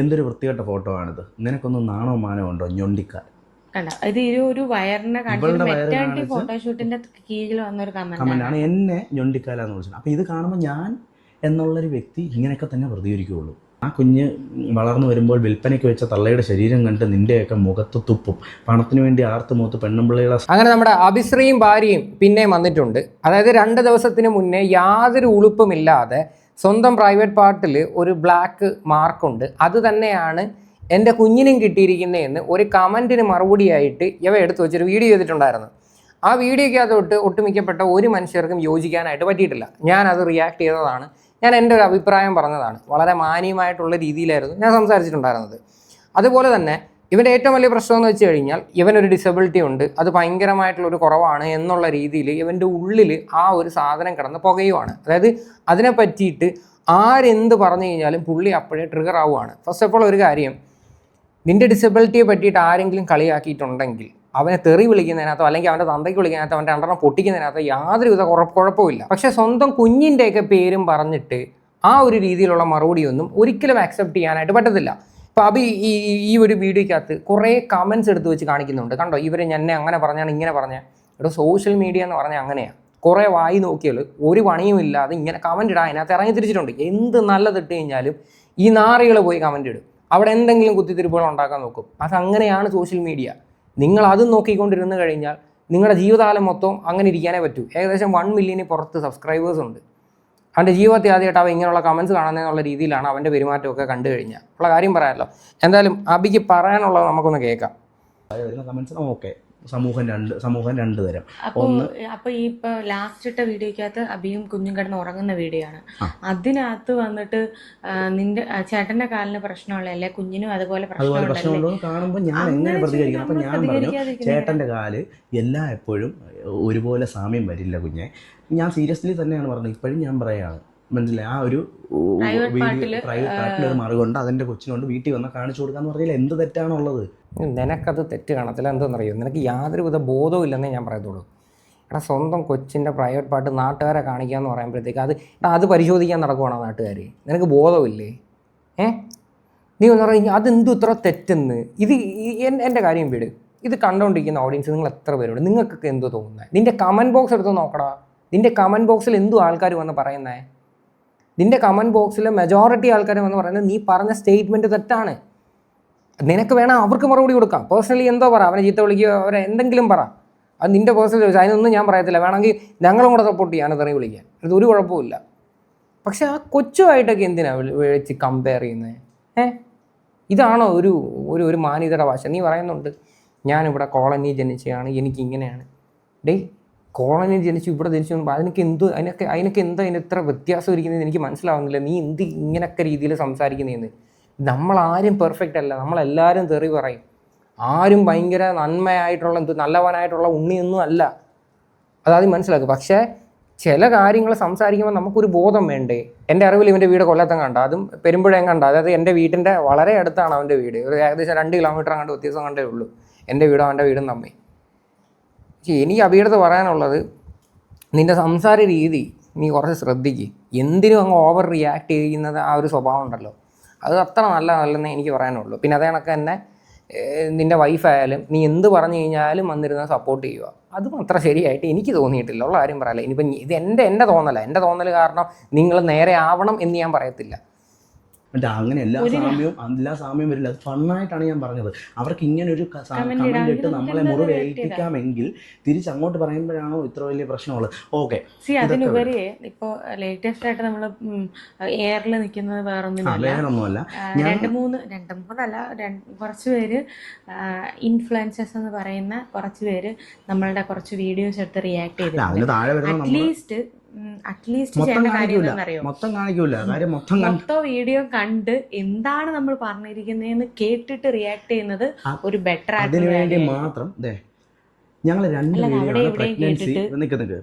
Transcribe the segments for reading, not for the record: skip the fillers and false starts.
എന്തൊരു വൃത്തികെട്ട ഫോട്ടോ ആണിത്. നിനക്കൊന്നും നാണോ മാനോ ഉണ്ടോ? ഞൊണ്ടിക്കാൽ ഇത് ഒരു വയറിനെ കാണിച്ചു ഫോട്ടോഷൂട്ടിന്റെ കീഴിൽ വന്നൊരു കമന്റ് ആണ് എന്നെ ഞൊണ്ടിക്കാലെന്ന് വിളിച്ചത്. അപ്പോൾ ഇത് കാണുമ്പോൾ ഞാൻ എന്നുള്ളൊരു വ്യക്തി ഇങ്ങനെയൊക്കെ തന്നെ പ്രതികരിക്കുകയുള്ളൂ. ആ കുഞ്ഞ് വളർന്നു വരുമ്പോൾ വിൽപ്പനയ്ക്ക് വെച്ച തള്ളയുടെ ശരീരം കണ്ട് നിന്റെയൊക്കെ മുഖത്ത് തുപ്പും. പണത്തിന് വേണ്ടി ആർത്ത് മൂത്ത് പെണ്ണുമ്പിള്ളകളെ. അങ്ങനെ നമ്മുടെ അഭിശ്രീയും ഭാര്യയും പിന്നെയും വന്നിട്ടുണ്ട്. അതായത് 2 ദിവസത്തിന് മുന്നേ യാതൊരു ഉളുപ്പുമില്ലാതെ സ്വന്തം പ്രൈവറ്റ് പാർട്ടിൽ ഒരു ബ്ലാക്ക് മാർക്കുണ്ട്, അത് തന്നെയാണ് എൻ്റെ കുഞ്ഞിനും കിട്ടിയിരിക്കുന്നതെന്ന് ഒരു കമൻറ്റിന് മറുപടിയായിട്ട് ഇവ എടുത്തു വെച്ചൊരു വീഡിയോ ചെയ്തിട്ടുണ്ടായിരുന്നു. ആ വീഡിയോയ്ക്കകത്തോട്ട് ഒട്ടുമിക്കപ്പെട്ട ഒരു മനുഷ്യർക്കും യോജിക്കാനായിട്ട് പറ്റിയിട്ടില്ല. ഞാനത് റിയാക്ട് ചെയ്തതാണ്, ഞാൻ എൻ്റെ ഒരു അഭിപ്രായം പറഞ്ഞതാണ്. വളരെ മാന്യമായിട്ടുള്ള രീതിയിലായിരുന്നു ഞാൻ സംസാരിച്ചിട്ടുണ്ടായിരുന്നത്. അതുപോലെ തന്നെ ഇവൻ്റെ ഏറ്റവും വലിയ പ്രശ്നം എന്ന് വെച്ച് കഴിഞ്ഞാൽ ഇവനൊരു ഡിസബിലിറ്റി ഉണ്ട്, അത് ഭയങ്കരമായിട്ടുള്ളൊരു കുറവാണ് എന്നുള്ള രീതിയിൽ ഇവൻ്റെ ഉള്ളിൽ ആ ഒരു സാധനം കിടന്ന് പുകയുവാണ്. അതായത് അതിനെ പറ്റിയിട്ട് ആരെന്ത് പറഞ്ഞു കഴിഞ്ഞാലും പുള്ളി അപ്പോഴേ ട്രിഗർ ആവുകയാണ്. ഫസ്റ്റ് ഓഫ് ഓൾ ഒരു കാര്യം, നിൻ്റെ ഡിസബിലിറ്റിയെ പറ്റിയിട്ട് ആരെങ്കിലും കളിയാക്കിയിട്ടുണ്ടെങ്കിൽ അവനെ തെറി വിളിക്കുന്നതിനകത്തോ അല്ലെങ്കിൽ അവൻ്റെ തന്തയ്ക്ക് വിളിക്കുന്നതിനകത്തോ അവൻ്റെ രണ്ടെണ്ണം പൊട്ടിക്കുന്നതിനകത്തോ യാതൊരുവിധ കുഴപ്പമില്ല. പക്ഷേ സ്വന്തം കുഞ്ഞിൻ്റെയൊക്കെ പേരും പറഞ്ഞിട്ട് ആ ഒരു രീതിയിലുള്ള മറുപടിയൊന്നും ഒരിക്കലും ആക്സെപ്റ്റ് ചെയ്യാനായിട്ട് പറ്റത്തില്ല. ഇപ്പോൾ അബി ഈ ഒരു വീഡിയോയ്ക്കകത്ത് കുറേ കമൻറ്റ്സ് എടുത്ത് വെച്ച് കാണിക്കുന്നുണ്ട്. കണ്ടോ, ഇവരെ എന്നെ അങ്ങനെ പറഞ്ഞാണ് ഇങ്ങനെ പറഞ്ഞാൽ. ഇവിടെ സോഷ്യൽ മീഡിയ എന്ന് പറഞ്ഞാൽ അങ്ങനെയാണ്. കുറേ വായി നോക്കിയാൽ ഒരു പണിയും ഇല്ലാതെ ഇങ്ങനെ കമൻറ്റ് ഇടാൻ അതിനകത്ത് ഇറങ്ങി തിരിച്ചിട്ടുണ്ട്. എന്ത് നല്ലതിട്ട് കഴിഞ്ഞാലും ഈ നാറികൾ പോയി കമൻറ്റ് ഇടും, അവിടെ എന്തെങ്കിലും കുത്തിത്തിരിപ്പുകൾ ഉണ്ടാക്കാൻ നോക്കും. അതങ്ങനെയാണ് സോഷ്യൽ മീഡിയ. നിങ്ങൾ അതും നോക്കിക്കൊണ്ടിരുന്ന് കഴിഞ്ഞാൽ നിങ്ങളുടെ ജീവിതകാലം മൊത്തം അങ്ങനെ ഇരിക്കാനേ പറ്റൂ. ഏകദേശം 1 മില്യന് പുറത്ത് സബ്സ്ക്രൈബേഴ്സ് ഉണ്ട്. അവൻ്റെ ജീവിതത്തിൽ ആദ്യമായിട്ട് അവൻ ഇങ്ങനെയുള്ള കമൻറ്റ്സ് കാണുന്നതെന്നുള്ള രീതിയിലാണ് അവൻ്റെ പെരുമാറ്റമൊക്കെ കണ്ടു കഴിഞ്ഞാൽ ഉള്ള കാര്യം പറയാമല്ലോ. എന്തായാലും അബിക്ക് പറയാനുള്ളത് നമുക്കൊന്ന് കേൾക്കാം. Comments okay. സമൂഹം രണ്ട് തരം. അപ്പൊ ഈ ലാസ്റ്റ് ഇട്ട വീഡിയോക്കകത്ത് അബിയും കുഞ്ഞും കിടന്ന് ഉറങ്ങുന്ന വീഡിയോ ആണ്. അതിനകത്ത് വന്നിട്ട് നിന്റെ ചേട്ടന്റെ കാലിന് പ്രശ്നമുള്ളതല്ലേ, കുഞ്ഞിനും അതുപോലെ പ്രശ്നമുണ്ടോ കാണുമ്പോൾ ഞാൻ എങ്ങനെ പ്രതികരിക്കണം? അപ്പൊ ഞാൻ പറഞ്ഞു, ചേട്ടന്റെ കാല് എപ്പോഴും ഒരുപോലെ സാമ്യം വരില്ല കുഞ്ഞെ. ഞാൻ സീരിയസ്ലി തന്നെയാണ് പറഞ്ഞത്. ഇപ്പോഴും ഞാൻ പറയാണ്, മനസ്സിലായി. ആ ഒരു പ്രൈവറ്റ് പാർട്ടിൽ ഒരു മറുകൊണ്ട് അതെൻ്റെ കൊച്ചിനോണ്ട് വീട്ടിൽ വന്നാൽ കാണിച്ചു കൊടുക്കാന്ന് പറഞ്ഞാൽ എന്ത് തെറ്റാണുള്ളത്? നിനക്കത് തെറ്റ് കാണത്തില്ല. എന്താണെന്നറിയോ, നിനക്ക് യാതൊരുവിധ ബോധവും ഇല്ലെന്നേ ഞാൻ പറയത്തുള്ളൂ. എടാ, സ്വന്തം കൊച്ചിൻ്റെ പ്രൈവറ്റ് പാർട്ട് നാട്ടുകാരെ കാണിക്കാമെന്ന് പറയുമ്പോഴത്തേക്ക് അത് പരിശോധിക്കാൻ നടക്കുവാണോ നാട്ടുകാർ? നിനക്ക് ബോധമില്ലേ? നീ ഒന്ന് പറഞ്ഞാൽ അതെന്തും ഇത്ര തെറ്റെന്ന്. ഇത് എൻ്റെ കാര്യം വീട്. ഇത് കണ്ടുകൊണ്ടിരിക്കുന്ന ഓഡിയൻസ് നിങ്ങൾ എത്ര പേരുണ്ട്? നിങ്ങൾക്കൊക്കെ എന്തോ തോന്നുന്നത്? നിൻ്റെ കമൻറ്റ് ബോക്സ് എടുത്ത് നോക്കടാ. നിൻ്റെ കമൻറ്റ് ബോക്സിൽ എന്തോ ആൾക്കാർ വന്ന് പറയുന്നേ. നിൻ്റെ കമൻറ്റ് ബോക്സിൽ മെജോറിറ്റി ആൾക്കാർ വന്ന് പറയുന്നത് നീ പറഞ്ഞ സ്റ്റേറ്റ്മെൻറ്റ് തെറ്റാണ്. നിനക്ക് വേണം അവർക്ക് മറുപടി കൊടുക്കാം. പേഴ്സണലി എന്തോ പറ, അവനെ ചീത്ത വിളിക്കുക, അവരെ എന്തെങ്കിലും പറ. അത് നിൻ്റെ പേഴ്സണൽ ചോദിച്ചാൽ അതിനൊന്നും ഞാൻ പറയത്തില്ല. വേണമെങ്കിൽ ഞങ്ങളും കൂടെ സപ്പോർട്ട് ചെയ്യാൻ തെറി വിളിക്കാൻ, ഇത് ഒരു കുഴപ്പമില്ല. പക്ഷെ ആ കൊച്ചുമായിട്ടൊക്കെ എന്തിനാണ് വിളിച്ച് കമ്പയർ ചെയ്യുന്നത്? ഇതാണോ ഒരു മാന്യതയുടെ ഭാഷ? നീ പറയുന്നുണ്ട് ഞാനിവിടെ കോളനി ജനിച്ചതാണ്, എനിക്കിങ്ങനെയാണ്. കോളനി ജനിച്ചു ഇവിടെ ജനിച്ചു അതിനൊക്കെ എന്താ അതിന് ഇത്ര വ്യത്യാസം ഇരിക്കുന്നത് എനിക്ക് മനസ്സിലാവുന്നില്ല. നീ എന്ത് ഇങ്ങനൊക്കെ രീതിയിൽ സംസാരിക്കുന്നതെന്ന്. നമ്മളാരും പെർഫെക്റ്റ് അല്ല, നമ്മളെല്ലാവരും തെറി പറയും. ആരും ഭയങ്കര നന്മയായിട്ടുള്ള നല്ലവനായിട്ടുള്ള ഉണ്ണിയൊന്നും അല്ല, അതാദ്യം മനസ്സിലാക്കുക. പക്ഷേ ചില കാര്യങ്ങൾ സംസാരിക്കുമ്പോൾ നമുക്കൊരു ബോധം വേണ്ടേ? എൻ്റെ അറിവിൽ ഇവൻ്റെ വീട് കൊല്ലത്തം കണ്ട, അതും പെരുമ്പുഴയും കണ്ട. അതായത് എൻ്റെ വീട്ടിൻ്റെ വളരെ അടുത്താണ് അവൻ്റെ വീട്. ഒരു ഏകദേശം 2 കിലോമീറ്റർ കണ്ട് വ്യത്യാസം കണ്ടേ ഉള്ളൂ എൻ്റെ വീടും അവൻ്റെ വീടും തമ്മിൽ. എനിക്ക് അബിയുടെ പറയാനുള്ളത്, നിൻ്റെ സംസാര രീതി നീ കുറച്ച് ശ്രദ്ധിക്കുക. എന്തിനും അങ്ങ് ഓവർ റിയാക്ട് ചെയ്യുന്നത് ആ ഒരു സ്വഭാവം ഉണ്ടല്ലോ, അത് അത്ര നല്ലതെന്നേ എനിക്ക് പറയാനുള്ളൂ. പിന്നെ അതേ കണക്ക് തന്നെ നിൻ്റെ വൈഫായാലും നീ എന്ത് പറഞ്ഞു കഴിഞ്ഞാലും വന്നിരുന്ന സപ്പോർട്ട് ചെയ്യുക, അതും അത്ര ശരിയായിട്ട് എനിക്ക് തോന്നിയിട്ടില്ല. ഉള്ള കാര്യം പറയാമല്ലോ. ഇനിയിപ്പം ഇത് എൻ്റെ തോന്നൽ കാരണം നിങ്ങൾ നേരെ ആവണം എന്ന് ഞാൻ പറയത്തില്ല. അങ്ങനെ എല്ലാ സാമ്യവും വരില്ല. അത് ഫണ്ണായിട്ടാണ് ഞാൻ പറഞ്ഞത്. അവർക്ക് ഇങ്ങനെ ഒരു കമന്റ് ഇട്ട് നമ്മളെ മുറിവേൽപ്പിക്കാമെങ്കിൽ തിരിച്ചങ്ങോട്ട് പറയുമ്പോഴാണോ ഇത്ര വലിയ പ്രശ്നമുള്ളത്? ഓക്കെ, അതിനുപരി ഇപ്പോ ലേറ്റസ്റ്റ് ആയിട്ട് നമ്മൾ എയറിൽ നിൽക്കുന്നത് വേറൊന്നുമല്ല. രണ്ട് മൂന്നല്ല കുറച്ച് പേര് ഇൻഫ്ലുവൻസേഴ്സ് എന്ന് പറയുന്ന കുറച്ച് പേര് നമ്മളുടെ കുറച്ച് വീഡിയോസ് എടുത്ത് റിയാക്ട് ചെയ്തു. അറ്റ്ലീസ്റ്റ് മൊത്തം വീഡിയോ കണ്ട് എന്താണ് നമ്മൾ പറഞ്ഞിരിക്കുന്നതെന്ന് കേട്ടിട്ട് റിയാക്ട് ചെയ്യുന്നത് ഒരു ബെറ്റർ അതിനുവേണ്ടി മാത്രം. ഞങ്ങൾ 2 വീഡിയോ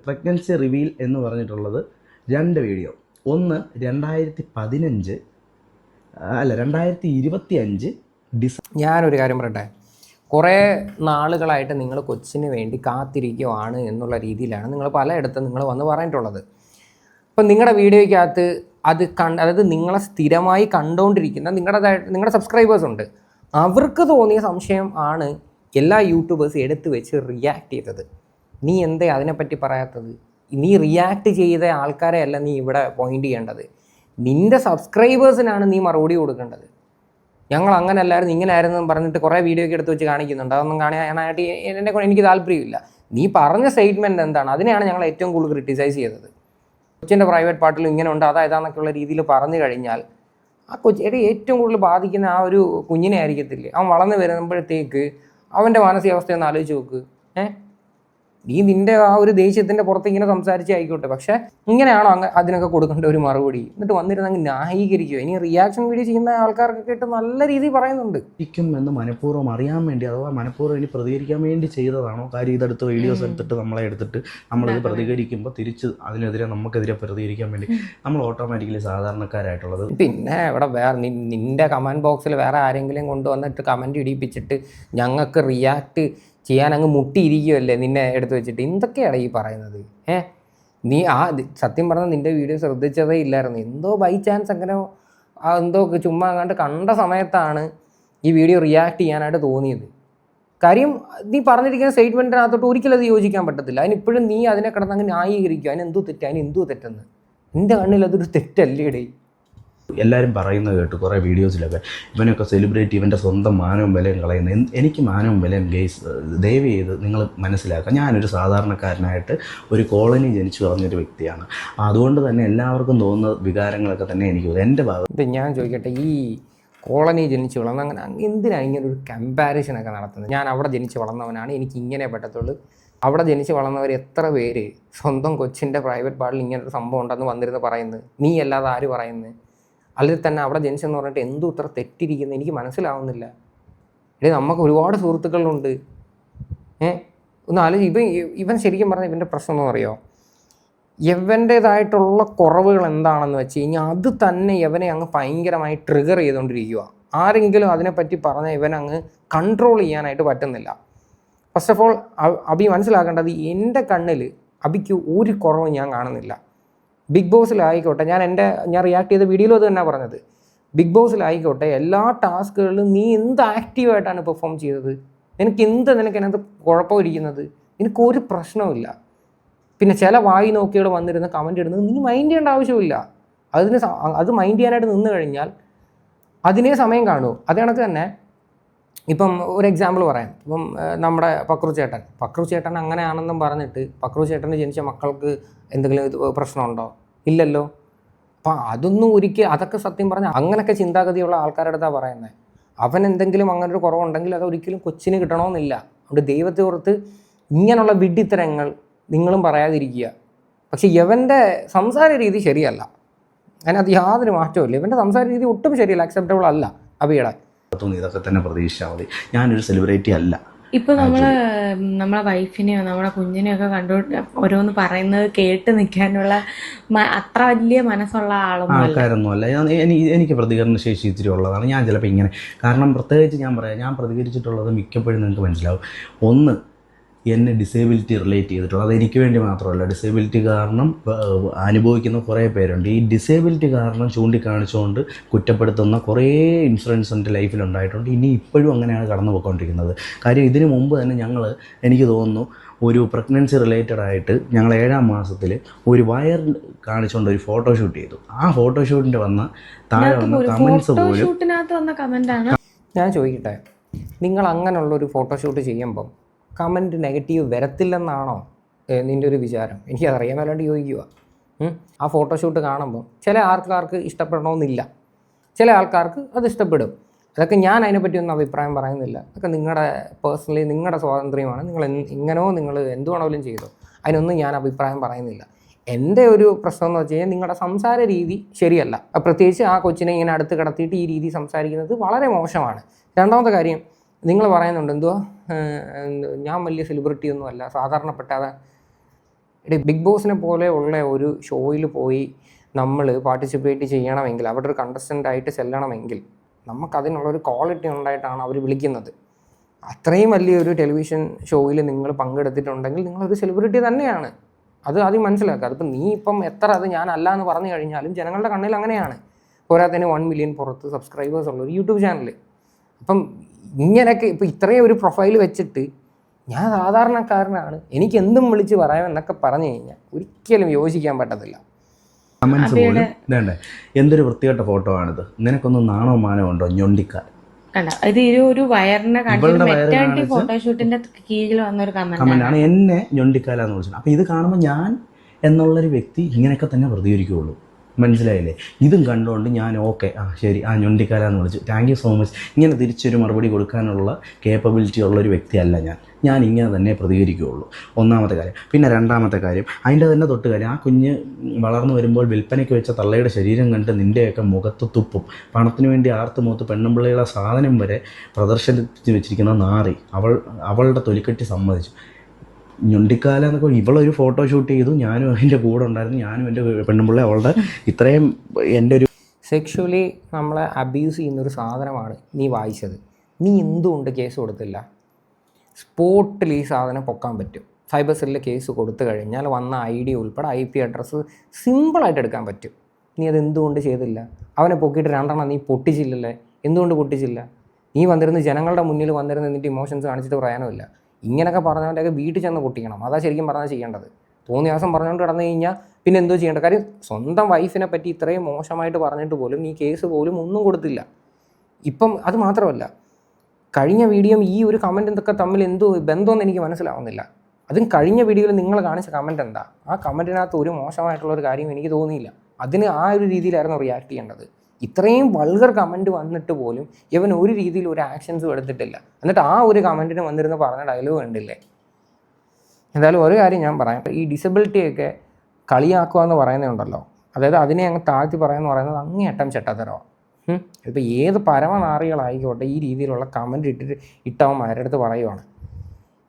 പ്രഗ്നൻസി റിവീൽ എന്ന് പറഞ്ഞിട്ടുള്ളത് 2 വീഡിയോ. ഒന്ന് 2025 ഡിസംബർ. ഞാനൊരു കാര്യം പറയട്ടെ, കുറേ നാളുകളായിട്ട് നിങ്ങൾ കൊച്ചിന് വേണ്ടി കാത്തിരിക്കുവാണ് എന്നുള്ള രീതിയിലാണ് നിങ്ങൾ പലയിടത്തും നിങ്ങൾ വന്ന് പറഞ്ഞിട്ടുള്ളത്. അപ്പം നിങ്ങളുടെ വീഡിയോയ്ക്കകത്ത് അതായത് നിങ്ങളെ സ്ഥിരമായി കണ്ടുകൊണ്ടിരിക്കുന്ന നിങ്ങളുടെ സബ്സ്ക്രൈബേഴ്സ് ഉണ്ട്, അവർക്ക് തോന്നിയ സംശയം ആണ് എല്ലാ യൂട്യൂബേഴ്സും എടുത്തു വെച്ച് റിയാക്ട് ചെയ്തത്. നീ എന്തേ അതിനെപ്പറ്റി പറയാത്തത്? നീ റിയാക്ട് ചെയ്ത ആൾക്കാരെ അല്ല നീ ഇവിടെ പോയിന്റ് ചെയ്യേണ്ടത്, നിൻ്റെ സബ്സ്ക്രൈബേഴ്സിനാണ് നീ മറുപടി കൊടുക്കേണ്ടത്. ഞങ്ങൾ അങ്ങനെ അല്ലായിരുന്നു ഇങ്ങനെ ആയിരുന്നു പറഞ്ഞിട്ട് കുറേ വീഡിയോ ഒക്കെ എടുത്ത് വെച്ച് കാണിക്കുന്നുണ്ട്. അതൊന്നും കാണാനായിട്ട് എനിക്ക് താല്പര്യമില്ല. നീ പറഞ്ഞ സ്റ്റേറ്റ്മെൻറ്റ് എന്താണ്, അതിനെയാണ് ഞങ്ങൾ ഏറ്റവും കൂടുതൽ ക്രിട്ടിസൈസ് ചെയ്തത്. കൊച്ചിൻ്റെ പ്രൈവറ്റ് പാർട്ടിലും ഇങ്ങനെ ഉണ്ട് അതായതാന്നൊക്കെയുള്ള രീതിയിൽ പറഞ്ഞു കഴിഞ്ഞാൽ ആ കൊച്ചിയുടെ ഏറ്റവും കൂടുതൽ ബാധിക്കുന്ന ആ ഒരു കുഞ്ഞിനെ ആയിരിക്കത്തില്ലേ. അവൻ വളർന്നു വരുമ്പോഴത്തേക്ക് അവൻ്റെ മാനസികാവസ്ഥ ഒന്ന് ആലോചിച്ച് നോക്ക്. നീ നിൻ്റെ ആ ഒരു ദേഷ്യത്തിൻ്റെ പുറത്ത് ഇങ്ങനെ സംസാരിച്ചായിക്കോട്ടെ, പക്ഷേ ഇങ്ങനെയാണോ അതിനൊക്കെ കൊടുക്കേണ്ട ഒരു മറുപടി? എന്നിട്ട് വന്നിരുന്ന് അങ്ങ് ന്യായീകരിക്കുക. ഇനി റിയാക്ഷൻ വീഡിയോ ചെയ്യുന്ന ആൾക്കാർക്കൊക്കെ ഇട്ട് നല്ല രീതിയിൽ പറയുന്നുണ്ട്. ഇരിക്കും എന്ന് മനഃപൂർവ്വം അറിയാൻ വേണ്ടി, അഥവാ മനഃപൂർവ്വം ഇനി പ്രതികരിക്കാൻ വേണ്ടി ചെയ്തതാണോ? കാര്യം ഇതെടുത്ത് വീഡിയോസ് എടുത്തിട്ട് നമ്മളെ എടുത്തിട്ട് നമ്മളിത് പ്രതികരിക്കുമ്പോൾ തിരിച്ച് അതിനെതിരെ നമുക്കെതിരെ പ്രതികരിക്കാൻ വേണ്ടി നമ്മൾ ഓട്ടോമാറ്റിക്കലി സാധാരണക്കാരായിട്ടുള്ളത്. പിന്നെ ഇവിടെ നിൻ്റെ കമൻറ്റ് ബോക്സിൽ വേറെ ആരെങ്കിലും കൊണ്ടുവന്നിട്ട് കമൻറ്റ് ഇടിപ്പിച്ചിട്ട് ഞങ്ങൾക്ക് റിയാക്ട് ചെയ്യാൻ അങ്ങ് മുട്ടിയിരിക്കുമല്ലേ നിന്നെ എടുത്ത് വെച്ചിട്ട്. എന്തൊക്കെയാണ് ഈ പറയുന്നത്? നീ സത്യം പറഞ്ഞാൽ നിൻ്റെ വീഡിയോ ശ്രദ്ധിച്ചതേ ഇല്ലായിരുന്നു. എന്തോ ബൈ ചാൻസ് അങ്ങനെ എന്തോ ചുമ്മാ കണ്ട് കണ്ട സമയത്താണ് ഈ വീഡിയോ റിയാക്ട് ചെയ്യാനായിട്ട് തോന്നിയത്. കാര്യം നീ പറഞ്ഞിരിക്കുന്ന സ്റ്റേറ്റ്മെൻറ്റിനകത്തോട്ട് ഒരിക്കലും അത് യോജിക്കാൻ പറ്റത്തില്ല. അതിനിപ്പോഴും നീ അതിനെ കിടന്നങ്ങ് ന്യായീകരിക്കുക. അതിനെന്തോ തെറ്റെന്ന്. എൻ്റെ കണ്ണിൽ അതൊരു തെറ്റല്ലേടേ. എല്ലാവരും പറയുന്നത് കേട്ടു കുറേ വീഡിയോസിലൊക്കെ, ഇവനൊക്കെ സെലിബ്രിറ്റി ഇവൻ്റെ സ്വന്തം മാനവും വിലയും കളയുന്നത്. എനിക്ക് മാനവും വിലയും ഗെയ്സ് ദയവ് ചെയ്ത് നിങ്ങൾ മനസ്സിലാക്കുക. ഞാനൊരു സാധാരണക്കാരനായിട്ട് ഒരു കോളനി ജനിച്ചു വളർന്നൊരു വ്യക്തിയാണ്. അതുകൊണ്ട് തന്നെ എല്ലാവർക്കും തോന്നുന്ന വികാരങ്ങളൊക്കെ തന്നെ എനിക്ക് എൻ്റെ ഭാഗം. ഇപ്പം ഞാൻ ചോദിക്കട്ടെ, ഈ കോളനി ജനിച്ച് വളർന്ന അങ്ങനെ എന്തിനാണ് ഇങ്ങനെ ഒരു കമ്പാരിസനൊക്കെ നടത്തുന്നത്? ഞാൻ അവിടെ ജനിച്ച് വളർന്നവനാണ്, എനിക്ക് ഇങ്ങനെ പറ്റത്തുള്ളൂ. അവിടെ ജനിച്ച് വളർന്നവർ എത്ര പേര് സ്വന്തം കൊച്ചിൻ്റെ പ്രൈവറ്റ് പാർട്ടിൽ ഇങ്ങനൊരു സംഭവം ഉണ്ടെന്ന് വന്നിരുന്ന് പറയുന്നത്? നീ അല്ലാതെ ആര് പറയുന്നത്? അല്ലെങ്കിൽ തന്നെ അവിടെ ജനിച്ചെന്ന് പറഞ്ഞിട്ട് എന്തോ ഇത്ര തെറ്റിരിക്കുന്നത് എനിക്ക് മനസ്സിലാവുന്നില്ല. നമുക്ക് ഒരുപാട് സുഹൃത്തുക്കളുണ്ട്. ഒന്ന് ആലോചിച്ച് ഇവൻ ശരിക്കും പറഞ്ഞാൽ ഇവൻ്റെ പ്രശ്നം എന്ന് പറയുമോ, ഇവൻ്റേതായിട്ടുള്ള കുറവുകൾ എന്താണെന്ന് വെച്ച് കഴിഞ്ഞാൽ അത് തന്നെ ഇവനെ അങ്ങ് ഭയങ്കരമായി ട്രിഗർ ചെയ്തുകൊണ്ടിരിക്കുക. ആരെങ്കിലും അതിനെപ്പറ്റി പറഞ്ഞാൽ ഇവനങ്ങ് കൺട്രോൾ ചെയ്യാനായിട്ട് പറ്റുന്നില്ല. ഫസ്റ്റ് ഓഫ് ഓൾ അബി മനസ്സിലാക്കേണ്ടത്, എൻ്റെ കണ്ണിൽ അബിക്ക് ഒരു കുറവും ഞാൻ കാണുന്നില്ല. ബിഗ് ബോസിലായിക്കോട്ടെ, ഞാൻ റിയാക്ട് ചെയ്ത വീഡിയോയിലും അത് തന്നെ പറഞ്ഞത്, ബിഗ് ബോസിലായിക്കോട്ടെ എല്ലാ ടാസ്കുകളിലും നീ എന്ത് ആക്റ്റീവായിട്ടാണ് പെർഫോം ചെയ്തത്? നിനക്കതിനകത്ത് കുഴപ്പമിരിക്കുന്നത്? എനിക്കൊരു പ്രശ്നവുമില്ല. പിന്നെ ചില വായി നോക്കിയോടെ വന്നിരുന്ന കമൻ്റ് ഇടുന്നത് നീ മൈൻഡ് ചെയ്യേണ്ട ആവശ്യമില്ല. അത് മൈൻഡ് ചെയ്യാനായിട്ട് നിന്ന് കഴിഞ്ഞാൽ അതിനേ സമയം കാണൂ. അത് കണക്ക് തന്നെ ഇപ്പം ഒരു എക്സാമ്പിൾ പറയാം. ഇപ്പം നമ്മുടെ പക്രു ചേട്ടൻ അങ്ങനെയാണെന്നും പറഞ്ഞിട്ട് പക്രു ചേട്ടന് ജനിച്ച മക്കൾക്ക് എന്തെങ്കിലും പ്രശ്നമുണ്ടോ? ഇല്ലല്ലോ. അപ്പം അതൊക്കെ സത്യം പറഞ്ഞാൽ അങ്ങനെയൊക്കെ ചിന്താഗതിയുള്ള ആൾക്കാരുടെ അടുത്താണ് പറയുന്നത്. അവൻ എന്തെങ്കിലും അങ്ങനെ ഒരു കുറവുണ്ടെങ്കിൽ അത് ഒരിക്കലും കൊച്ചിന് കിട്ടണമെന്നില്ല. അതുകൊണ്ട് ദൈവത്തെ ഓർത്ത് ഇങ്ങനെയുള്ള വിഡ്ഢിത്തരങ്ങൾ നിങ്ങളും പറയാതിരിക്കുക. പക്ഷെ ഇവൻ്റെ സംസാര രീതി ശരിയല്ല, അതിനകത്ത് യാതൊരു മാറ്റവും ഇല്ല. ഇവൻ്റെ സംസാര രീതി ഒട്ടും ശരിയല്ല, അക്സെപ്റ്റബിൾ അല്ല അബിയുടെ. ഇതൊക്കെ തന്നെ പ്രതീക്ഷിച്ചാൽ മതി. ഞാനൊരു സെലിബ്രിറ്റി അല്ല. ഇപ്പൊ നമ്മളെ വൈഫിനെയോ നമ്മുടെ കുഞ്ഞിനെയോ ഒക്കെ ഓരോന്ന് പറയുന്നത് കേട്ട് നിൽക്കാനുള്ള അത്ര വലിയ മനസ്സുള്ള ആൾക്കാരൊന്നും അല്ല. എനിക്ക് പ്രതികരണ ശേഷി ഇത്തിരി ഉള്ളതാണ്. ഞാൻ ചിലപ്പോൾ ഇങ്ങനെ, കാരണം പ്രത്യേകിച്ച് ഞാൻ പ്രതികരിച്ചിട്ടുള്ളത് മിക്കപ്പോഴും നിങ്ങൾക്ക് മനസ്സിലാവും. ഒന്ന്, എന്നെ ഡിസേബിലിറ്റി റിലേറ്റ് ചെയ്തിട്ടുള്ളത്, അത് എനിക്ക് വേണ്ടി മാത്രമല്ല, ഡിസേബിലിറ്റി കാരണം അനുഭവിക്കുന്ന കുറേ പേരുണ്ട്. ഈ ഡിസേബിലിറ്റി കാരണം ചൂണ്ടിക്കാണിച്ചുകൊണ്ട് കുറ്റപ്പെടുത്തുന്ന കുറേ ഇൻസിഡൻസ് എൻ്റെ ലൈഫിൽ ഉണ്ടായിട്ടുണ്ട്. ഇനി ഇപ്പോഴും അങ്ങനെയാണ് കടന്നു പോയിക്കൊണ്ടിരിക്കുന്നത്. കാര്യം ഇതിനു മുമ്പ് തന്നെ എനിക്ക് തോന്നുന്നു ഒരു പ്രഗ്നൻസി റിലേറ്റഡ് ആയിട്ട് ഞങ്ങൾ 7ാം മാസത്തിൽ ഒരു വയർ കാണിച്ചുകൊണ്ട് ഒരു ഫോട്ടോഷൂട്ട് ചെയ്തു. ആ ഫോട്ടോഷൂട്ടിൻ്റെ താഴെ വന്ന കമൻസ് പോലും. ഞാൻ ചോദിക്കട്ടെ, നിങ്ങൾ അങ്ങനെയുള്ളൊരു ഫോട്ടോഷൂട്ട് ചെയ്യുമ്പം കമൻറ്റ് നെഗറ്റീവ് വരത്തില്ലെന്നാണോ നിൻ്റെ ഒരു വിചാരം? എനിക്കതറിയാൻ മേലാണ്ട് ചോദിക്കുക. ആ ഫോട്ടോഷൂട്ട് കാണുമ്പോൾ ചില ആൾക്കാർക്ക് ഇഷ്ടപ്പെടണമെന്നില്ല, ചില ആൾക്കാർക്ക് അത് ഇഷ്ടപ്പെടും. അതൊക്കെ ഞാൻ അതിനെപ്പറ്റിയൊന്നും അഭിപ്രായം പറയുന്നില്ല. അതൊക്കെ നിങ്ങളുടെ പേഴ്സണലി നിങ്ങളുടെ സ്വാതന്ത്ര്യമാണ്. നിങ്ങൾ എന്ത് വേണമെങ്കിലും ചെയ്തോ, അതിനൊന്നും ഞാൻ അഭിപ്രായം പറയുന്നില്ല. എൻ്റെ ഒരു പ്രശ്നം എന്ന് വെച്ച് കഴിഞ്ഞാൽ നിങ്ങളുടെ സംസാര രീതി ശരിയല്ല. പ്രത്യേകിച്ച് ആ കൊച്ചിനെ ഇങ്ങനെ അടുത്ത് കിടത്തിയിട്ട് ഈ രീതി സംസാരിക്കുന്നത് വളരെ മോശമാണ്. രണ്ടാമത്തെ കാര്യം, നിങ്ങൾ പറയുന്നുണ്ട് ഞാൻ വലിയ സെലിബ്രിറ്റി ഒന്നും അല്ല, സാധാരണപ്പെട്ട ബിഗ് ബോസിനെ പോലെ ഉള്ള ഒരു ഷോയിൽ പോയി നമ്മൾ പാർട്ടിസിപ്പേറ്റ് ചെയ്യണമെങ്കിൽ, അവിടെ ഒരു കണ്ടസ്റ്റൻ്റായിട്ട് ചെല്ലണമെങ്കിൽ നമുക്കതിനുള്ളൊരു ക്വാളിറ്റി ഉണ്ടായിട്ടാണ് അവർ വിളിക്കുന്നത്. അത്രയും വലിയൊരു ടെലിവിഷൻ ഷോയിൽ നിങ്ങൾ പങ്കെടുത്തിട്ടുണ്ടെങ്കിൽ നിങ്ങളൊരു സെലിബ്രിറ്റി തന്നെയാണ്. അത് ആദ്യം മനസ്സിലാക്കുക. അതിപ്പോൾ നീ ഇപ്പം എത്ര അത് ഞാനല്ല എന്ന് പറഞ്ഞു കഴിഞ്ഞാലും ജനങ്ങളുടെ കണ്ണിൽ അങ്ങനെയാണ്. പോരാത്തതിന് 1 മില്യൺ പുറത്ത് സബ്സ്ക്രൈബേഴ്സ് ഉള്ള ഒരു യൂട്യൂബ് ചാനൽ. അപ്പം ഇങ്ങനെയൊക്കെ ഇപ്പോൾ ഇത്രയും ഒരു പ്രൊഫൈൽ വെച്ചിട്ട് ഞാൻ സാധാരണക്കാരനാണ്, എനിക്ക് എന്തും വിളിച്ച് പറയാമെന്നൊക്കെ പറഞ്ഞു കഴിഞ്ഞാൽ ഒരിക്കലും യോജിക്കാൻ പറ്റത്തില്ല. കമൻസ് പോലും ഇതേണ്ടേ, എന്തൊരു വൃത്തികെട്ട ഫോട്ടോ ആണിത്, നിനക്കൊന്നും നാണോ മാനോ ഉണ്ടോ ഞൊണ്ടിക്കാൻ. കണ്ട, ഇത് ഒരു വയറിനെ കാണിച്ചു ഫോട്ടോഷൂട്ടിന്റെ കീഴിൽ വന്ന ഒരു കമന്റാണ് എന്നെ ഞൊണ്ടിക്കാലാന്ന് വിളിച്ചത്. അപ്പോൾ ഇത് കാണുമ്പോൾ ഞാൻ എന്നുള്ളൊരു വ്യക്തി ഇങ്ങനെയൊക്കെ തന്നെ പ്രതികരിക്കുകയുള്ളൂ. മനസ്സിലായില്ലേ? ഇതും കണ്ടുകൊണ്ട് ഞാൻ ഓക്കെ, ശരി, ഞൊണ്ടിക്കാലാന്ന് വിളിച്ചു, താങ്ക് യു സോ മച്ച്, ഇങ്ങനെ തിരിച്ചൊരു മറുപടി കൊടുക്കാനുള്ള കേപ്പബിലിറ്റി ഉള്ളൊരു വ്യക്തിയല്ല ഞാൻ ഇങ്ങനെ തന്നെ പ്രതികരിക്കുകയുള്ളൂ. ഒന്നാമത്തെ കാര്യം. പിന്നെ രണ്ടാമത്തെ കാര്യം, അതിൻ്റെ തന്നെ തൊട്ട് കാര്യം, ആ കുഞ്ഞ് വളർന്നു വരുമ്പോൾ വിൽപ്പനയ്ക്ക് വെച്ച തള്ളയുടെ ശരീരം കണ്ട് നിൻ്റെയൊക്കെ മുഖത്ത് തുപ്പും. പണത്തിന് വേണ്ടി ആർത്തുമൂത്ത് പെണ്ണുമ്പിള്ളയുടെ സാധനം വരെ പ്രദർശനിച്ച് വെച്ചിരിക്കുന്ന നാറി അവളുടെ തൊലിക്കെട്ടി സമ്മതിച്ചു. ഞൊണ്ടിക്കാല എന്നൊക്കെ ഇവളൊരു ഫോട്ടോ ഷൂട്ട് ചെയ്തു, ഞാനും അതിൻ്റെ കൂടെ ഉണ്ടായിരുന്നു, ഞാനും എൻ്റെ പെണ്ണുമ്പിള്ളെ അവളുടെ ഇത്രയും എൻ്റെ ഒരു സെക്ഷുവലി നമ്മളെ അബ്യൂസ് ചെയ്യുന്നൊരു സാധനമാണ് നീ വായിച്ചത്. നീ എന്തുകൊണ്ട് കേസ് കൊടുത്തില്ല? സ്പോട്ടിൽ ഈ സാധനം പൊക്കാൻ പറ്റും. സൈബർ സെല്ലിൽ കേസ് കൊടുത്തു കഴിഞ്ഞാൽ വന്ന ID ഉൾപ്പെടെ IP അഡ്രസ്സ് സിമ്പിളായിട്ട് എടുക്കാൻ പറ്റും. നീ അതെന്തുകൊണ്ട് ചെയ്തില്ല? അവനെ പൊക്കിയിട്ട് 2 എണ്ണം നീ പൊട്ടിച്ചില്ലല്ലേ? എന്തുകൊണ്ട് പൊട്ടിച്ചില്ല? നീ വന്നിരുന്ന് ജനങ്ങളുടെ മുന്നിൽ വന്നിരുന്ന് നിൻ്റെ ഇമോഷൻസ് കാണിച്ചിട്ട് പറയാനുമില്ല. ഇങ്ങനെയൊക്കെ പറഞ്ഞവൻ്റെയൊക്കെ വീട്ടിൽ ചെന്ന് പൊട്ടിക്കണം. അതാ ശരിക്കും പറഞ്ഞാൽ ചെയ്യേണ്ടത്. തോന്നിയ ദിവസം പറഞ്ഞുകൊണ്ട് കിടന്നു കഴിഞ്ഞാൽ പിന്നെ എന്തോ ചെയ്യേണ്ട കാര്യം? സ്വന്തം വൈഫിനെ പറ്റി ഇത്രയും മോശമായിട്ട് പറഞ്ഞിട്ട് പോലും നീ കേസ് പോലും ഒന്നും കൊടുത്തില്ല. ഇപ്പം അത് മാത്രമല്ല, കഴിഞ്ഞ വീഡിയോയും ഈ ഒരു കമൻറ്റ് എന്തൊക്കെ തമ്മിൽ എന്തോ ബന്ധമെന്ന് എനിക്ക് മനസ്സിലാവുന്നില്ല. അതും കഴിഞ്ഞ വീഡിയോയിൽ നിങ്ങൾ കാണിച്ച കമൻറ്റ് എന്താ? ആ കമൻറ്റിനകത്ത് ഒരു മോശമായിട്ടുള്ളൊരു കാര്യം എനിക്ക് തോന്നിയില്ല. അതിന് ആ ഒരു രീതിയിലായിരുന്നു റിയാക്ട് ചെയ്യേണ്ടത്. ഇത്രയും വൾഗർ കമൻറ്റ് വന്നിട്ട് പോലും ഇവൻ ഒരു രീതിയിൽ ഒരു ആക്ഷൻസും എടുത്തിട്ടില്ല. എന്നിട്ട് ആ ഒരു കമൻറ്റിന് വന്നിരുന്ന് പറഞ്ഞ ഡയലോഗ് കണ്ടില്ലേ? എന്തായാലും ഒരു കാര്യം ഞാൻ പറയാം, ഈ ഡിസബിലിറ്റിയൊക്കെ കളിയാക്കുക എന്ന് പറയുന്നുണ്ടല്ലോ, അതായത് അതിനെ അങ്ങ് താഴ്ത്തി പറയുമെന്ന് പറയുന്നത് അങ്ങേയറ്റം ചെട്ടത്തരമാണ്. ഇപ്പോൾ ഏത് പരമനാറികളായിക്കോട്ടെ ഈ രീതിയിലുള്ള കമൻറ്റ് ഇട്ടവന്മാരുടെ അടുത്ത് പറയുവാണ്.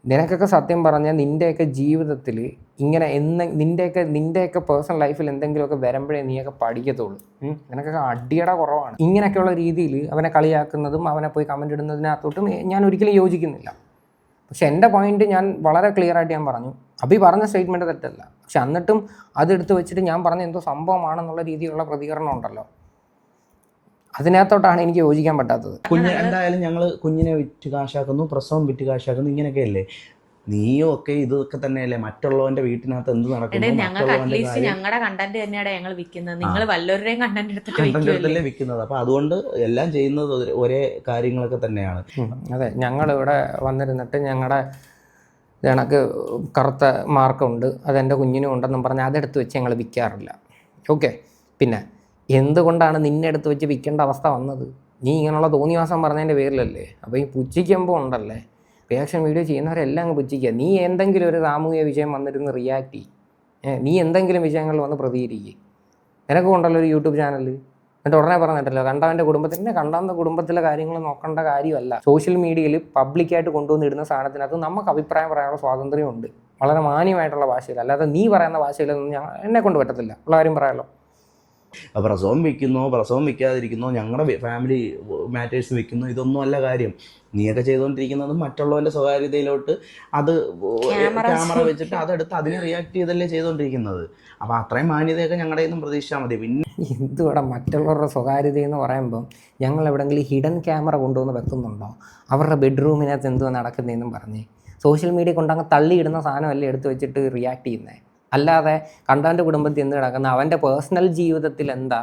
നിനക്കൊക്കെ സത്യം പറഞ്ഞാൽ നിൻ്റെയൊക്കെ ജീവിതത്തിൽ ഇങ്ങനെ നിൻ്റെയൊക്കെ പേഴ്സണൽ ലൈഫിൽ എന്തെങ്കിലുമൊക്കെ വരുമ്പോഴേ നീയൊക്കെ പഠിക്കത്തുള്ളൂ. നിനക്കൊക്കെ അടിയട കുറവാണ്. ഇങ്ങനെയൊക്കെയുള്ള രീതിയിൽ അവനെ കളിയാക്കുന്നതും അവനെ പോയി കമൻ്റ് ഇടുന്നതിനകത്തോട്ടും ഞാൻ ഒരിക്കലും യോജിക്കുന്നില്ല. പക്ഷെ എൻ്റെ പോയിന്റ് ഞാൻ വളരെ ക്ലിയർ ആയിട്ട് ഞാൻ പറഞ്ഞു. അഭി പറഞ്ഞ സ്റ്റേറ്റ്മെൻറ്റ് തെറ്റല്ല, പക്ഷെ എന്നിട്ടും അതെടുത്ത് വെച്ചിട്ട് ഞാൻ പറഞ്ഞ എന്തോ സംഭവമാണെന്നുള്ള രീതിയിലുള്ള പ്രതികരണം ഉണ്ടല്ലോ, അതിനകത്തോട്ടാണ് എനിക്ക് യോജിക്കാൻ പറ്റാത്തത്. എന്തായാലും ഞങ്ങൾ കുഞ്ഞിനെ വിറ്റ് കാശാക്കുന്നു, പ്രസവം വിറ്റ് കാശാക്കുന്നു, ഇങ്ങനെയൊക്കെയല്ലേ? നീയും ഒക്കെ ഇതൊക്കെ തന്നെയല്ലേ മറ്റുള്ളവന്റെ വീട്ടിനകത്ത് എന്ത് നടക്കുന്നു, ഞങ്ങളുടെ കണ്ടന്റ് തന്നെയാണ് ഞങ്ങൾ വിൽക്കുന്നത്. നിങ്ങൾ വല്ലവരുടെയും കണ്ടന്റ് എടുത്തിട്ടല്ലേ വിൽക്കുന്നത്. അപ്പൊ അതുകൊണ്ട് എല്ലാം ചെയ്യുന്നത് ഒരേ കാര്യങ്ങളൊക്കെ തന്നെയാണ്. അതെ, ഞങ്ങളിവിടെ വന്നിരുന്നിട്ട് ഞങ്ങളുടെ കണക്ക് കറുത്ത മാർക്കുണ്ട്, അതെൻ്റെ കുഞ്ഞിനും ഉണ്ടെന്നും പറഞ്ഞാൽ അതെടുത്ത് വെച്ച് ഞങ്ങൾ വിൽക്കാറില്ല. ഓക്കെ, പിന്നെ എന്തുകൊണ്ടാണ് നിന്നെ എടുത്ത് വെച്ച് വിൽക്കേണ്ട അവസ്ഥ വന്നത്? നീ ഇങ്ങനെയുള്ള തോന്നിവാസം പറഞ്ഞതിൻ്റെ പേരിലല്ലേ. അപ്പോൾ ഈ പുച്ഛിക്കുമ്പോൾ ഉണ്ടല്ലേ, റിയാക്ഷൻ വീഡിയോ ചെയ്യുന്നവരെല്ലാം അങ്ങ് പുച്ഛിക്കുക. നീ എന്തെങ്കിലും ഒരു സാമൂഹിക വിഷയം വന്നിരുന്ന് റിയാക്ട് ചെയ്യും, നീ എന്തെങ്കിലും വിഷയങ്ങളിൽ വന്ന് പ്രതികരിക്കുക. നിനക്കും ഉണ്ടല്ലോ ഒരു യൂട്യൂബ് ചാനൽ, എന്നിട്ട് ഉടനെ പറഞ്ഞിട്ടല്ലോ കണ്ടവൻ്റെ കുടുംബത്തിലെ കാര്യങ്ങൾ നോക്കേണ്ട കാര്യമല്ല. സോഷ്യൽ മീഡിയയിൽ പബ്ലിക്കായിട്ട് കൊണ്ടുവന്നിടുന്ന സാധനത്തിനകത്ത് നമുക്ക് അഭിപ്രായം പറയാനുള്ള സ്വാതന്ത്ര്യമുണ്ട്, വളരെ മാന്യമായിട്ടുള്ള ഭാഷയിൽ. അല്ലാതെ നീ പറയുന്ന ഭാഷയിലൊന്നും എന്നെ കൊണ്ട് പറ്റത്തില്ല, ഉള്ള കാര്യം പറയാമല്ലോ. പ്രസവം വെക്കുന്നോ പ്രസവം വെക്കാതിരിക്കുന്നോ ഞങ്ങളുടെ ഫാമിലി മാറ്റേഴ്സ് വെക്കുന്നോ ഇതൊന്നും അല്ല കാര്യം. നീയൊക്കെ ചെയ്തുകൊണ്ടിരിക്കുന്നത് മറ്റുള്ളവൻ്റെ സ്വകാര്യതയിലോട്ട് അത് ക്യാമറ വെച്ചിട്ട് അതെടുത്ത് അതിനെ റിയാക്ട് ചെയ്തല്ലേ ചെയ്തുകൊണ്ടിരിക്കുന്നത്. അപ്പോൾ അത്രയും മാന്യതയൊക്കെ ഞങ്ങളുടെ നിന്നും പ്രതീക്ഷിച്ചാൽ മതി. പിന്നെ എന്തുകൂടെ മറ്റുള്ളവരുടെ സ്വകാര്യത എന്ന് പറയുമ്പം ഞങ്ങൾ എവിടെയെങ്കിലും ഹിഡൻ ക്യാമറ കൊണ്ടുവന്ന് വെക്കുന്നുണ്ടോ? അവരുടെ ബെഡ്റൂമിനകത്ത് എന്തുവാ നടക്കുന്നതെന്നും പറഞ്ഞ് സോഷ്യൽ മീഡിയ കൊണ്ടങ്ങ് തള്ളിയിടുന്ന സാധനമല്ലേ എടുത്ത് വെച്ചിട്ട് റിയാക്ട് ചെയ്യുന്നത്. അല്ലാതെ കണ്ടവൻ്റെ കുടുംബത്തിൽ എന്ത് നടക്കുന്ന, അവൻ്റെ പേഴ്സണൽ ജീവിതത്തിൽ എന്താ,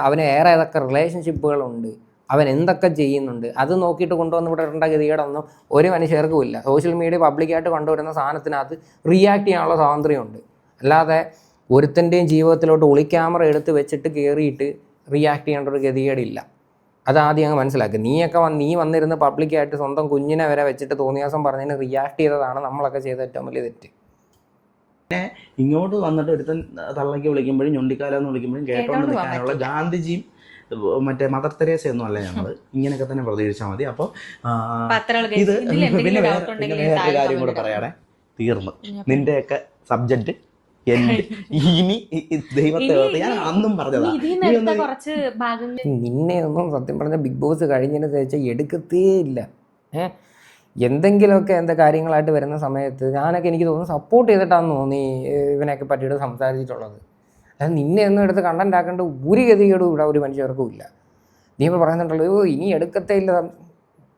അവന് ഏറെ ഏതൊക്കെ റിലേഷൻഷിപ്പുകളുണ്ട്, അവൻ എന്തൊക്കെ ചെയ്യുന്നുണ്ട്, അത് നോക്കിയിട്ട് കൊണ്ടുവന്ന് ഇവിടെ ഇടേണ്ട ഗതികേടൊന്നും ഒരു മനുഷ്യർക്കുമില്ല. സോഷ്യൽ മീഡിയ പബ്ലിക്കായിട്ട് കൊണ്ടുവരുന്ന സാധനത്തിനകത്ത് റിയാക്ട് ചെയ്യാനുള്ള സ്വാതന്ത്ര്യമുണ്ട്. അല്ലാതെ ഒരുത്തൻ്റെയും ജീവിതത്തിലോട്ട് ഒളിക്യാമറ എടുത്ത് വെച്ചിട്ട് കയറിയിട്ട് റിയാക്ട് ചെയ്യേണ്ട ഒരു ഗതികേടില്ല. അതാദ്യം അങ്ങ് മനസ്സിലാക്കുക. നീ വന്നിരുന്ന് പബ്ലിക്കായിട്ട് സ്വന്തം കുഞ്ഞിനെ വരെ വെച്ചിട്ട് തോന്നിയാസം പറഞ്ഞതിന് റിയാക്ട് ചെയ്തതാണ് നമ്മളൊക്കെ ചെയ്ത ഏറ്റവും വലിയ തെറ്റ്. പിന്നെ ഇങ്ങോട്ട് വന്നിട്ട് ഒരുത്തൻ തള്ളയ്ക്ക് വിളിക്കുമ്പോഴും ഞൊണ്ടിക്കാലെന്ന് വിളിക്കുമ്പോഴും കേട്ടോണ്ട് നിൽക്കാനുള്ള ഗാന്ധിജിയും മറ്റേ മദർ തെരേസയൊന്നും അല്ല ഞങ്ങൾ. ഇങ്ങനെയൊക്കെ തന്നെ പ്രതികരിച്ചാൽ മതി. അപ്പോൾ ഇത് പിന്നെ വേറൊരു കാര്യം കൂടെ പറയാടെ, തീർന്നു നിന്റെയൊക്കെ സബ്ജക്റ്റ്. ഇനി ദൈവത്തെ ഞാൻ അന്നും പറഞ്ഞതാ, നിന്നെ ഒന്നും സത്യം പറഞ്ഞ ബിഗ് ബോസ് കഴിഞ്ഞതിന് ശേഷം എടുക്കത്തേ ഇല്ല. എന്തെങ്കിലുമൊക്കെ എന്താ കാര്യങ്ങളായിട്ട് വരുന്ന സമയത്ത് ഞാനൊക്കെ എനിക്ക് തോന്നുന്നു സപ്പോർട്ട് ചെയ്തിട്ടാണെന്ന് തോന്നി ഇവനെയൊക്കെ പറ്റിയിട്ട് സംസാരിച്ചിട്ടുള്ളത്. അതായത് നിന്നെ ഒന്നും എടുത്ത് കണ്ടന്റ് ആക്കേണ്ട ഒരു ഗതികേടും ഇവിടെ ഒരു മനുഷ്യർക്കും ഇല്ല. നീ ഇപ്പോൾ പറയുന്നുണ്ടല്ലോ ഇനി എടുക്കത്തേ ഇല്ല,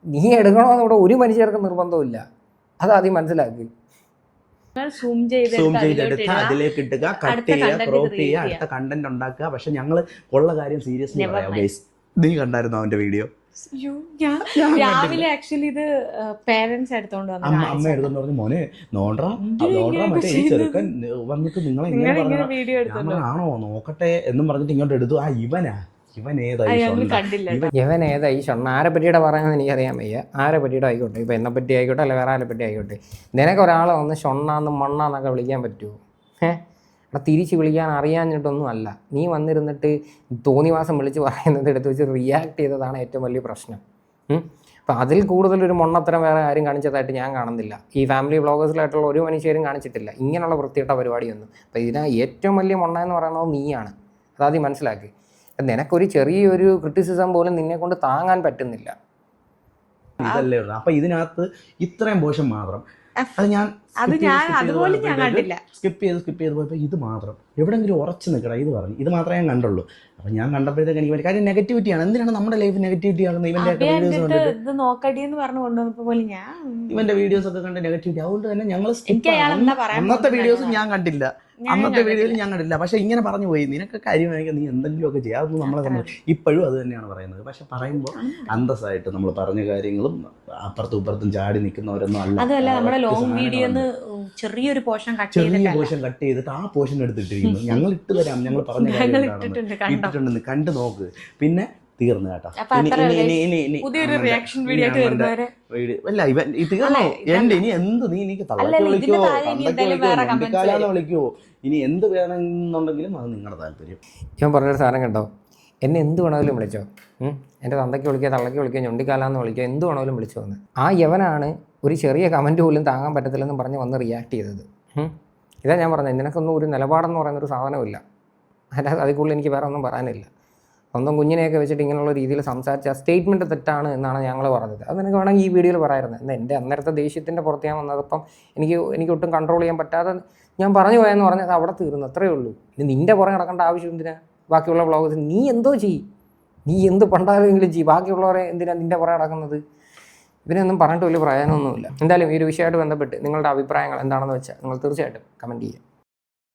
നീ എടുക്കണമെന്ന് ഇവിടെ ഒരു മനുഷ്യർക്കും നിർബന്ധമില്ല. അതാദ്യം മനസ്സിലാക്കി. സൂം ചെയ്തെടുക്കുക, അതിലേക്ക് ഇട്ടുക, കട്ട് ചെയ്യുക, ക്രോപ്പ് ചെയ്യുക, അടുത്ത കണ്ടന്റ് ഉണ്ടാക്കുക. പക്ഷെ ഞങ്ങൾ ഉള്ള കാര്യം സീരിയസ്ലി പറയാം ഗൈസ്. നീ കണ്ടായിരുന്നോ അവന്റെ വീഡിയോ? രാവിലെ ആക്ച്വലി ഇത് പേരൻസ് എടുത്തോണ്ട് അമ്മ എടുത്തോണ്ട് പറഞ്ഞു, മോനെ നോണ്ടാ മറ്റേ ഈ ചെറുക്കൻ വന്നിട്ട് നിങ്ങളെ എങ്ങനെ വീഡിയോ ആണോ നോക്കട്ടെ എന്നും പറഞ്ഞിട്ട് ഇങ്ങോട്ട് എടുത്തു. ഇവൻ ഏതായി ഷൊണ്ണ ആരെ പറ്റിയുടെ പറയാമെന്ന് എനിക്കറിയാൻ വയ്യ. ആരെ പറ്റിയുടെ ആയിക്കോട്ടെ, ഇപ്പം എന്നെ പറ്റി ആയിക്കോട്ടെ അല്ല വേറെ ആരെ പറ്റി ആയിക്കോട്ടെ, നിനക്ക് ഒരാളെ വന്ന് ഷൊണ്ണാന്ന് മണ്ണാന്നൊക്കെ വിളിക്കാൻ പറ്റുമോ? അവിടെ തിരിച്ച് വിളിക്കാൻ അറിയാഞ്ഞിട്ടൊന്നും അല്ല. നീ വന്നിരുന്നിട്ട് തോന്നിവാസം വിളിച്ച് പറയുന്നത് എടുത്ത് വെച്ച് റിയാക്ട് ചെയ്തതാണ് ഏറ്റവും വലിയ പ്രശ്നം. അപ്പം അതിൽ കൂടുതലൊരു മൊണ്ണത്തരം വേറെ ആരും കാണിച്ചതായിട്ട് ഞാൻ കാണുന്നില്ല. ഈ ഫാമിലി വ്ളോഗേഴ്സിലായിട്ടുള്ള ഒരു മനുഷ്യരും കാണിച്ചിട്ടില്ല ഇങ്ങനെയുള്ള വൃത്തിയിട്ട പരിപാടിയൊന്നും. അപ്പോൾ ഇതിന് ഏറ്റവും വലിയ മൊണ്ണ എന്ന് പറയുന്നത് നീയാണ്. അതാദ്യം മനസ്സിലാക്കി. നിനക്കൊരു ചെറിയൊരു ക്രിറ്റിസിസം പോലും നിന്നെ കൊണ്ട് താങ്ങാൻ പറ്റുന്നില്ല. ഇതല്ലേ ഉള്ളൂ. അപ്പൊ ഇതിനകത്ത് ഇത്രയും പോഷൻ മാത്രം അതുപോലെ ഞാൻ കണ്ടില്ല. സ്കിപ്പ് ചെയ്ത് പോയപ്പോൾ ഇത് മാത്രം എവിടെങ്കിലും ഉറച്ചു നിൽക്കണം ഇത് പറഞ്ഞു. ഇത് മാത്രമേ ഞാൻ കണ്ടുള്ളൂ. അപ്പൊ ഞാൻ കണ്ടപ്പോഴത്തേക്ക് എനിക്ക് കാര്യം നെഗറ്റിവിറ്റിയാണ്. എന്തിനാണ് നമ്മുടെ ലൈഫ് നെഗറ്റിവിറ്റി ആകുന്നത്? ഇവന്റെ വീഡിയോസ് ഒക്കെ കണ്ട് നെഗറ്റിവിറ്റി. അതുകൊണ്ട് തന്നെ ഞങ്ങൾ അന്നത്തെ വീഡിയോസ് ഞാൻ കണ്ടില്ല. പക്ഷെ ഇങ്ങനെ പറഞ്ഞു പോയി, നിനക്ക് കാര്യമാണെങ്കിൽ നീ എന്തെങ്കിലുമൊക്കെ ചെയ്യാം. അതൊന്നും നമ്മളെ സംബന്ധിച്ച് ഇപ്പോഴും അത് തന്നെയാണ് പറയുന്നത്. പക്ഷെ പറയുമ്പോൾ അന്തസ്സായിട്ട് നമ്മൾ പറഞ്ഞ കാര്യങ്ങളും അപ്പുറത്തും ഇപ്പുറത്തും ചാടി നിൽക്കുന്നവരൊന്നും അല്ല. ചെറിയൊരു പോർഷൻ കട്ട് ചെയ്തിട്ട് ആ പോർഷൻ എടുത്തിട്ടിരിക്കുന്നു. ഞങ്ങൾ ഇട്ട് തരാം, ഞങ്ങൾ പറഞ്ഞ ഇട്ടിട്ടുണ്ടെന്ന് കണ്ടു നോക്ക്. പിന്നെ തീർന്നു കേട്ടോ. പുതിയൊരു റിയാക്ഷൻ വീഡിയോ ആയിട്ട് വരുന്നവരെ അല്ല ഇവൻ തീർന്നു. എന്റെ ഇനി എന്ത് നീ എനിക്ക് തള്ളക്ക് വിളിക്കോ, തന്തയ്ക്ക് വിളിക്കോ, ഇനി എന്ത് വേണമെന്നുണ്ടെങ്കിലും അത് നിങ്ങളുടെ താല്പര്യം. ഞാൻ പറഞ്ഞൊരു സാധനം കണ്ടോ, എന്നെ എന്ത് വേണമെങ്കിലും വിളിച്ചോ, എൻ്റെ തന്തയ്ക്ക് വിളിക്കുക, തള്ളയ്ക്ക് വിളിക്കുക, ഞൊണ്ടിക്കാലാന്ന് വിളിക്കുക, എന്ത് വേണമെങ്കിലും വിളിച്ചോ എന്ന്. ആ യവനാണ് ഒരു ചെറിയ കമൻറ്റ് പോലും താങ്ങാൻ പറ്റത്തില്ലെന്ന് പറഞ്ഞ് വന്ന് റിയാക്ട് ചെയ്തത്. ഇതാ ഞാൻ പറഞ്ഞത്, നിനക്കൊന്നും ഒരു നിലപാടെന്ന് പറയുന്നൊരു സാധനമില്ല. അല്ലാതെ അതിൽ കൂടുതൽ എനിക്ക് വേറെ ഒന്നും പറയാനില്ല. സ്വന്തം കുഞ്ഞിനെയൊക്കെ വെച്ചിട്ട് ഇങ്ങനെയുള്ള രീതിയിൽ സംസാരിച്ച സ്റ്റേറ്റ്മെൻറ്റ് തെറ്റാണ് എന്നാണ് ഞങ്ങൾ പറഞ്ഞത്. അത് നിനക്ക് വേണമെങ്കിൽ ഈ വീഡിയോയിൽ പറയാമായിരുന്നു. എന്നാൽ എൻ്റെ അന്നേരത്തെ ദേഷ്യത്തിൻ്റെ പുറത്ത് ഞാൻ വന്നതപ്പം എനിക്ക് ഒട്ടും കൺട്രോൾ ചെയ്യാൻ പറ്റാതെ ഞാൻ പറഞ്ഞു പോയെന്ന് പറഞ്ഞത് അവിടെ തീർന്നു, അത്രയേ ഉള്ളൂ. ഇനി നിൻ്റെ പുറകെ നടക്കേണ്ട ആവശ്യം എന്തിനാ? ബാക്കിയുള്ള വ്ളോഗേഴ്സ് നീ എന്തോ ചെയ്യും, നീ എന്ത് പണ്ടാരെങ്കിലും ചെയ്യും, ബാക്കിയുള്ളവരെ എന്തിനാണ് നിൻ്റെ പുറകെ നടക്കുന്നത്? ഇതിനൊന്നും പറഞ്ഞിട്ട് വലിയ പ്രയോജനമൊന്നുമില്ല. എന്തായാലും ഈ ഒരു വിഷയമായിട്ട് ബന്ധപ്പെട്ട് നിങ്ങളുടെ അഭിപ്രായങ്ങൾ എന്താണെന്ന് വെച്ചാൽ നിങ്ങൾ തീർച്ചയായിട്ടും കമൻറ്റ് ചെയ്യുക.